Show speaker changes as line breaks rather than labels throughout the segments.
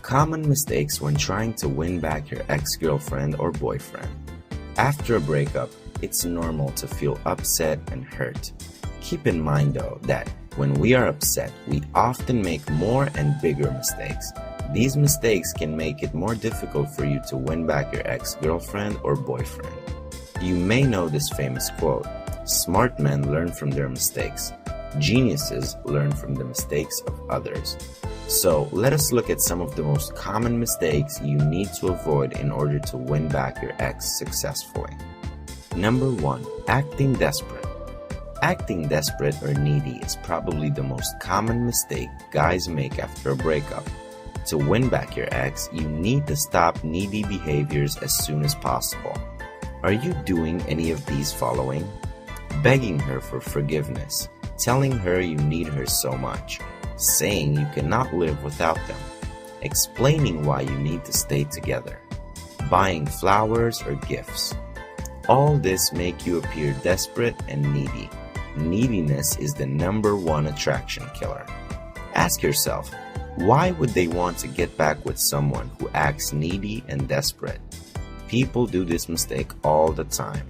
Common mistakes when trying to win back your ex-girlfriend or boyfriend. After a breakup, it's normal to feel upset and hurt. Keep in mind though that when we are upset, we often make more and bigger mistakes. These mistakes can make it more difficult for you to win back your ex-girlfriend or boyfriend. You may know this famous quote, "Smart men learn from their mistakes. Geniuses learn from the mistakes of others." So let us look at some of the most common mistakes you need to avoid in order to win back your ex successfully. Number 1. Acting desperate. Acting desperate or needy is probably the most common mistake guys make after a breakup. To win back your ex, you need to stop needy behaviors as soon as possible. Are you doing any of these following? Begging her for forgiveness, telling her you need her so much, saying you cannot live without them, explaining why you need to stay together, buying flowers or gifts. All this make you appear desperate and needy. Neediness is the number 1 attraction killer. Ask yourself, why would they want to get back with someone who acts needy and desperate? People do this mistake all the time.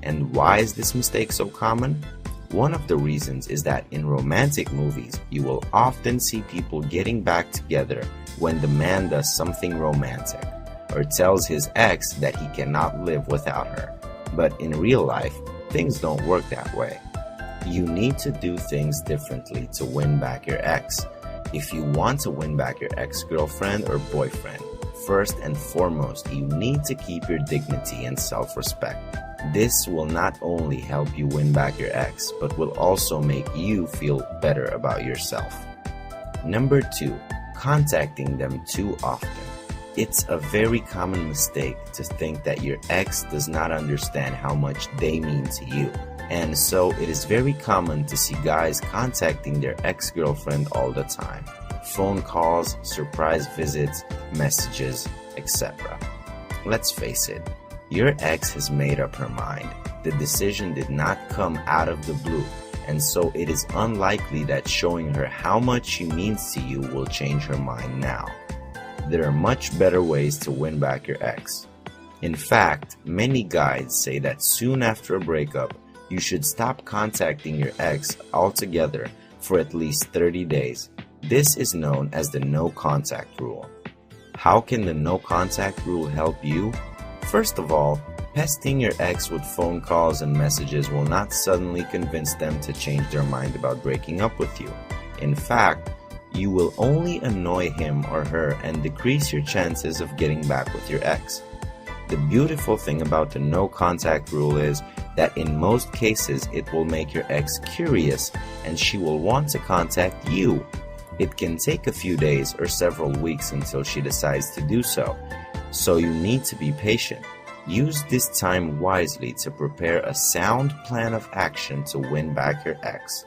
And why is this mistake so common? One of the reasons is that in romantic movies, you will often see people getting back together when the man does something romantic or tells his ex that he cannot live without her. But in real life, things don't work that way. You need to do things differently to win back your ex. If you want to win back your ex-girlfriend or boyfriend, first and foremost, you need to keep your dignity and self-respect. This will not only help you win back your ex, but will also make you feel better about yourself. Number 2, contacting them too often. It's a very common mistake to think that your ex does not understand how much they mean to you. And so it is very common to see guys contacting their ex-girlfriend all the time. Phone calls, surprise visits, messages, etc. Let's face it, your ex has made up her mind. The decision did not come out of the blue, and so it is unlikely that showing her how much she means to you will change her mind now. There are much better ways to win back your ex. In fact, many guides say that soon after a breakup, you should stop contacting your ex altogether for at least 30 days. This is known as the no contact rule. How can the no contact rule help you? First of all, pestering your ex with phone calls and messages will not suddenly convince them to change their mind about breaking up with you. In fact, you will only annoy him or her and decrease your chances of getting back with your ex. The beautiful thing about the no contact rule is that in most cases it will make your ex curious and she will want to contact you. It can take a few days or several weeks until she decides to do so. So you need to be patient. Use this time wisely to prepare a sound plan of action to win back your ex.